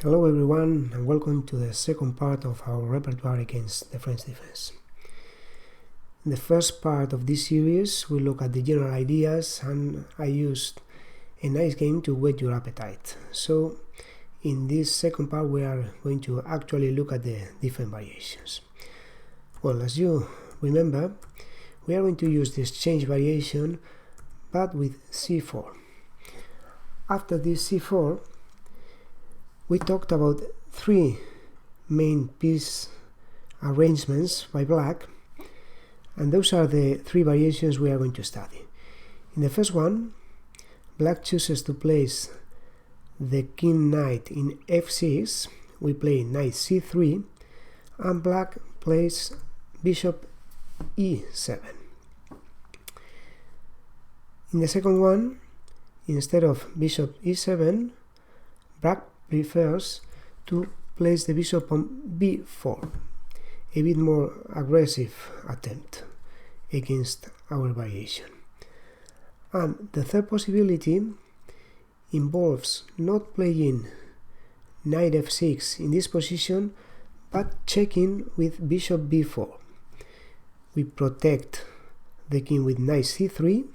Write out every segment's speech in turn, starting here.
Hello everyone, and welcome to the second part of our repertoire against the French defense. In the first part of this series we look at the general ideas, and I used a nice game to whet your appetite. So in this second part we are going to actually look at the different variations. Well, as you remember, we are going to use the exchange variation but with c4. After this c4 we talked about three main piece arrangements by black, and those are the three variations we are going to study. In the first one, black chooses to place the king knight in f6, we play knight c3, and black plays bishop e7. In the second one, instead of bishop e7, black prefers to place the bishop on b4, a bit more aggressive attempt against our variation. And the third possibility involves not playing knight f6 in this position, but checking with bishop b4. We protect the king with knight c3,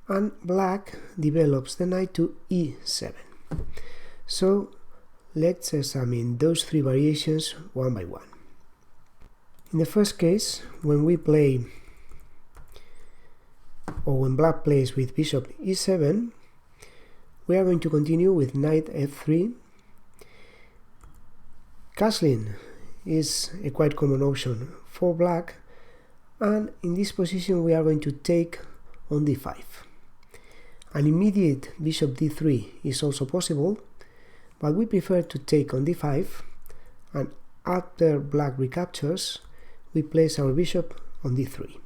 and black develops the knight to e7. So let's examine those three variations one by one. In the first case, when we play, or when black plays with bishop e7, we are going to continue with knight f3. Castling is a quite common option for black, and in this position we are going to take on d5. An immediate bishop d3 is also possible, but we prefer to take on d5, and after black recaptures, we place our bishop on d3.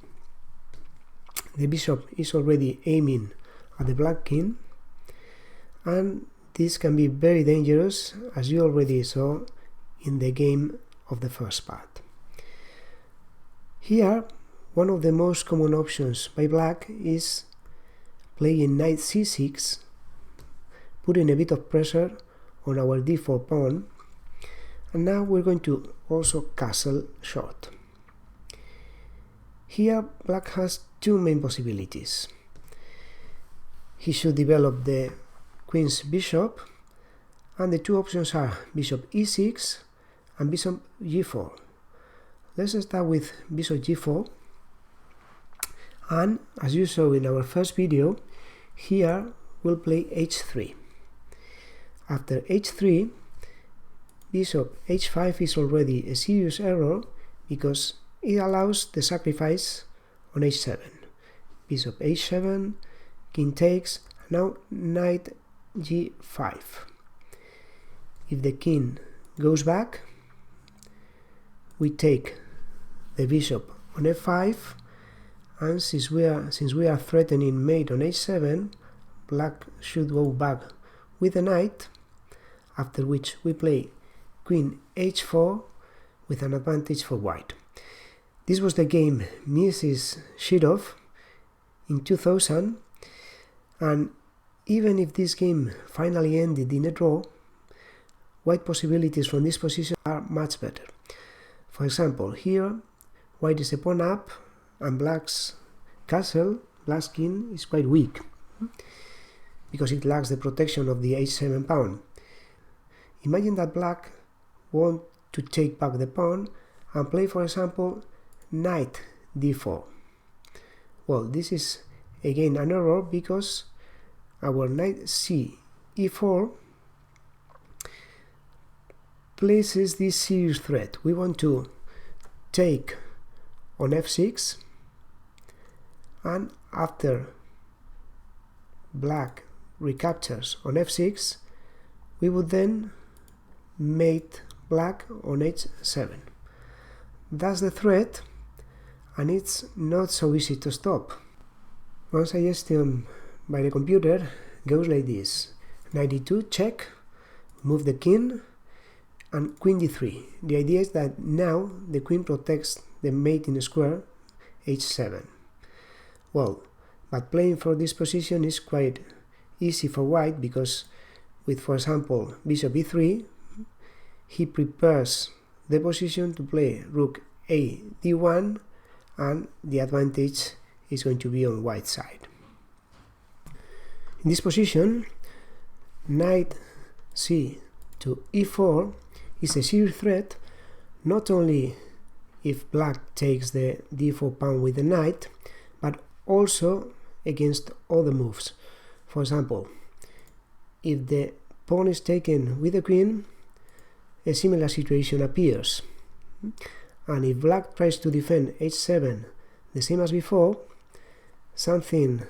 The bishop is already aiming at the black king, and this can be very dangerous, as you already saw in the game of the first part. Here, one of the most common options by black is playing knight c6, putting a bit of pressure on our d4 pawn, and now we're going to also castle short. Here black has two main possibilities. He should develop the queen's bishop, and the two options are bishop e6 and bishop g4. Let's start with bishop g4, and as you saw in our first video, here we'll play h3. After h3, bishop h5 is already a serious error because it allows the sacrifice on h7. Bishop h7, king takes, now knight g5. If the king goes back, we take the bishop on f5, and since we are threatening mate on h7, black should go back with the knight, after which we play queen h4 with an advantage for white. This was the game Mrs. Shirov in 2000, and even if this game finally ended in a draw, white possibilities from this position are much better. For example, here white is a pawn up, and black's castle, black's king, is quite weak because it lacks the protection of the h7 pawn. Imagine that black wants to take back the pawn and play, for example, knight d4. Well, this is again an error because our knight c e4 places this serious threat. We want to take on f6, and after black recaptures on f6, we would then mate black on h7. That's the threat, and it's not so easy to stop. One suggestion by the computer goes like this: knight d2, check, move the king, and queen d3. The idea is that now the queen protects the mate in a square h7. Well, but playing for this position is quite easy for white because with, for example, bishop e3, he prepares the position to play rook a d1, and the advantage is going to be on white side. In this position, knight c to e4 is a serious threat, not only if black takes the d4 pawn with the knight, but also against other moves. For example, if the pawn is taken with the queen, a similar situation appears. And if black tries to defend h7 the same as before, something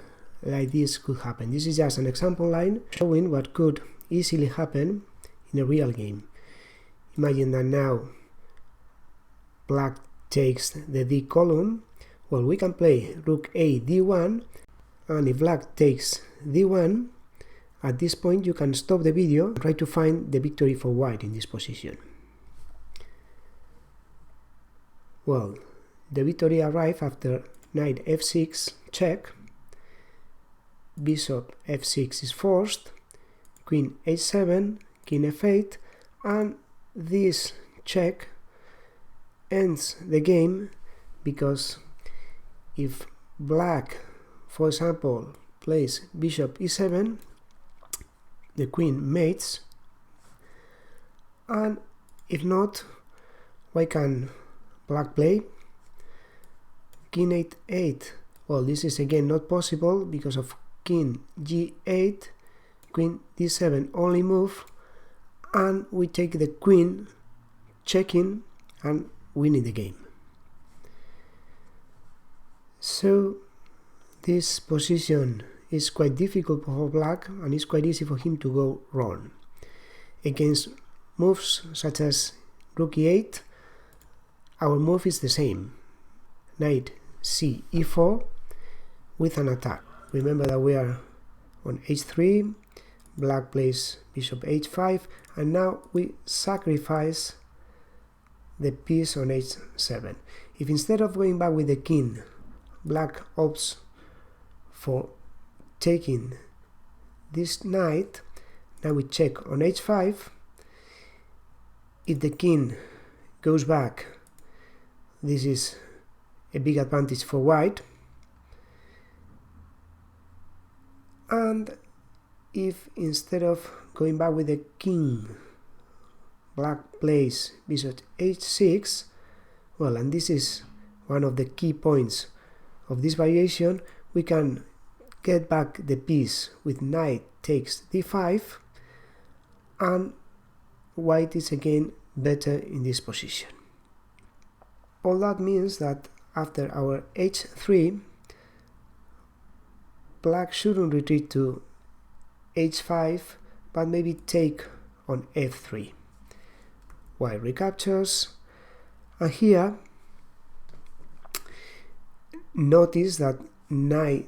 like this could happen. This is just an example line showing what could easily happen in a real game. Imagine that now black takes the d column. Well, we can play rook a d1, and if black takes d1, at this point you can stop the video and try to find the victory for white in this position. Well, the victory arrived after knight f6 check, bishop f6 is forced, queen h7, king f8, and this check ends the game, because if black, for example, plays bishop e7, the queen mates, and if not, why can black play king h8? Well, this is again not possible because of king g8, queen d7 only move, and we take the queen, checking and winning the game. So this position is quite difficult for black, and it's quite easy for him to go wrong. Against moves such as rook e8, our move is the same, knight c e4 with an attack. Remember that we are on h3, black plays bishop h5, and now we sacrifice the piece on h7. If instead of going back with the king, black opts for taking this knight, now we check on h5. If the king goes back, this is a big advantage for white, and if instead of going back with the king, black plays bishop h6, well, and this is one of the key points of this variation, we can get back the piece with knight takes d5, and white is again better in this position. All that means that after our h3, black shouldn't retreat to h5, but maybe take on f3. White recaptures, and here notice that knight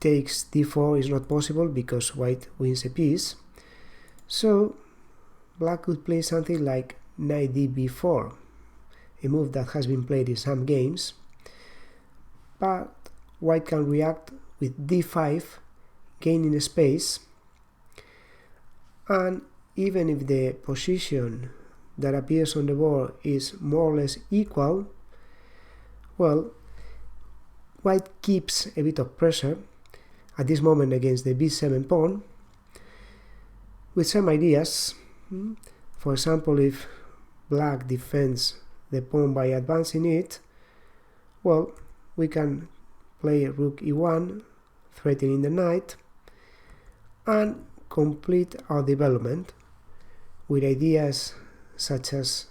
takes d4 is not possible because white wins a piece, so black could play something like knight db4, a move that has been played in some games, but white can react with d5, gaining space, and even if the position that appears on the board is more or less equal, well, white keeps a bit of pressure at this moment against the b7 pawn with some ideas. For example, if black defends the pawn by advancing it, well, we can play rook e1, threatening the knight, and complete our development with ideas such as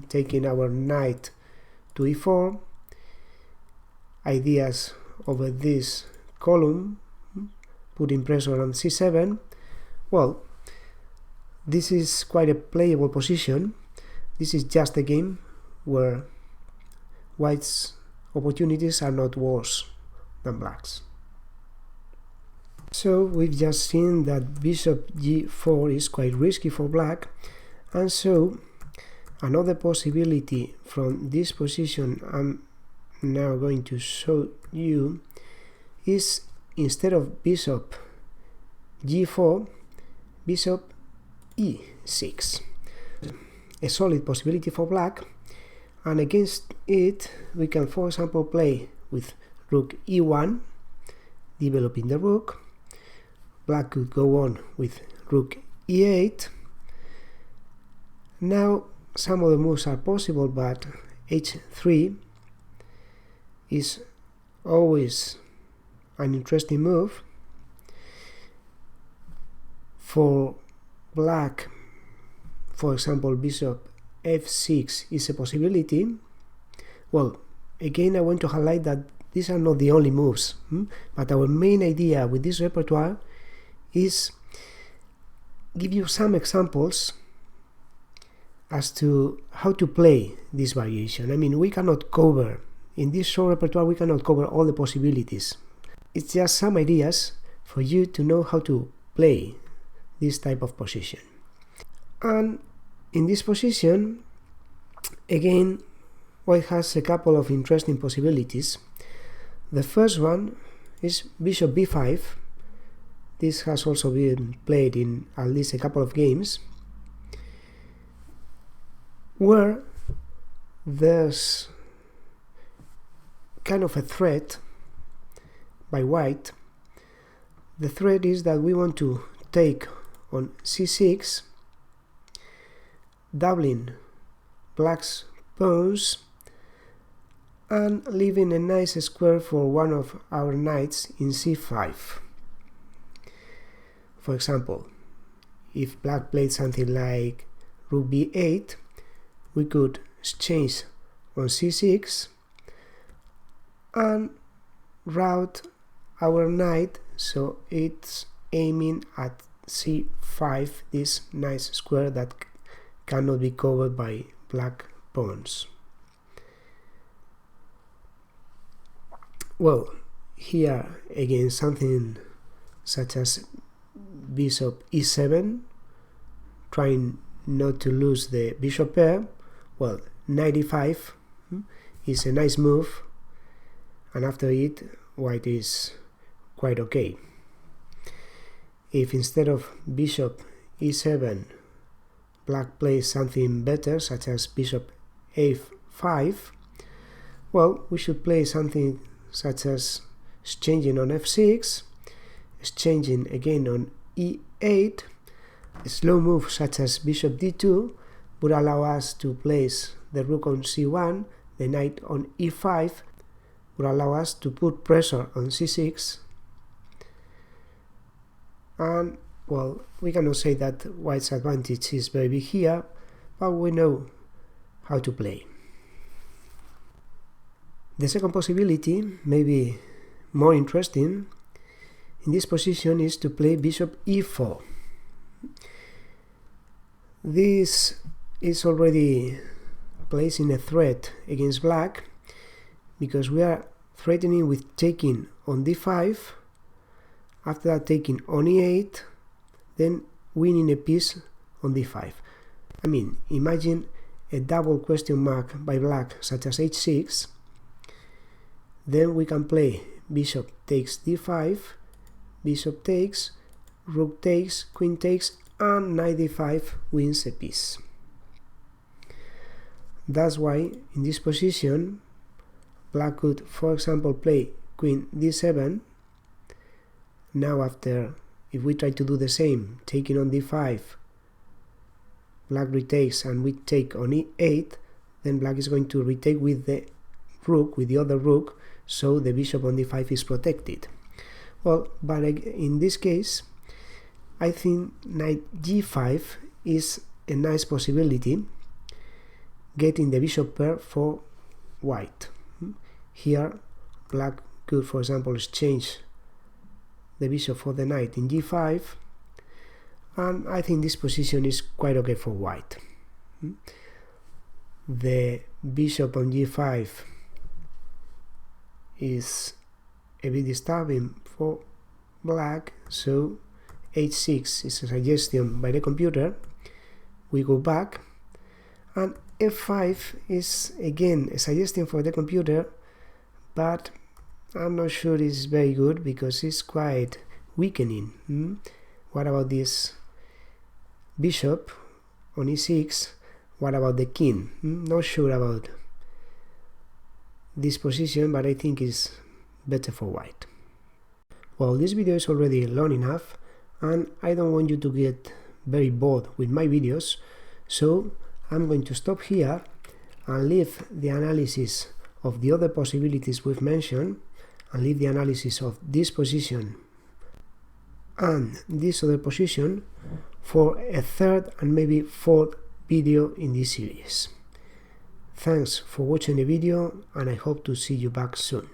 taking our knight to e4, ideas over this column, putting pressure on c7. Well, this is quite a playable position. This is just a game where white's opportunities are not worse than black's. So we've just seen that bishop g4 is quite risky for black, and so another possibility from this position I'm now going to show you is, instead of bishop g4, bishop e6, a solid possibility for black, and against it we can, for example, play with rook e1, developing the rook. Black could go on with rook e8. Now some other moves are possible, but h3 is always an interesting move. For black, for example, bishop f6 is a possibility. Well, again, I want to highlight that these are not the only moves, but our main idea with this repertoire is give you some examples as to how to play this variation. I mean, we cannot cover, in this short repertoire, we cannot cover all the possibilities. It's just some ideas for you to know how to play this type of position. And in this position, again, white has a couple of interesting possibilities. The first one is bishop b5. This has also been played in at least a couple of games, where there's kind of a threat by white. The threat is that we want to take on c6, doubling black's pawns and leaving a nice square for one of our knights in c5. For example, if black played something like rook b8, we could exchange on c6 and route our knight so it's aiming at c5, this nice square that cannot be covered by black pawns. Well, here again something such as bishop e7, trying not to lose the bishop pair. Well, knight e5 is a nice move, and after it white is quite okay. If instead of bishop e7 black plays something better, such as bishop a5, well, we should play something such as exchanging on f6, exchanging again on e8. A slow move such as bishop d2 would allow us to place the rook on c1, the knight on e5, would allow us to put pressure on c6, and well, we cannot say that white's advantage is very big here, but we know how to play. The second possibility, maybe more interesting, in this position is to play bishop e4. This is already placing a threat against black, because we are threatening with taking on d5, after that taking on e8, then winning a piece on d5. I mean, imagine a double question mark by black such as h6, then we can play bishop takes d5, bishop takes, rook takes, queen takes, and knight d5 wins a piece. That's why in this position black could, for example, play queen d7. Now after, if we try to do the same, taking on d5, black retakes and we take on e8, then black is going to retake with the rook, with the other rook, so the bishop on d5 is protected. Well, but in this case, I think knight g5 is a nice possibility, getting the bishop pair for white. Here, black could, for example, exchange the bishop for the knight in g5, and I think this position is quite okay for white. The bishop on g5 is a bit disturbing for black, so h6 is a suggestion by the computer. We go back, and f5 is again a suggestion for the computer, but I'm not sure it's very good because it's quite weakening. What about this bishop on e6. What about the king? Not sure about this position, but I think it's better for white. Well, this video is already long enough, and I don't want you to get very bored with my videos, so I'm going to stop here and leave the analysis of the other possibilities we've mentioned, and leave the analysis of this position and this other position for a third and maybe fourth video in this series. Thanks for watching the video, and I hope to see you back soon.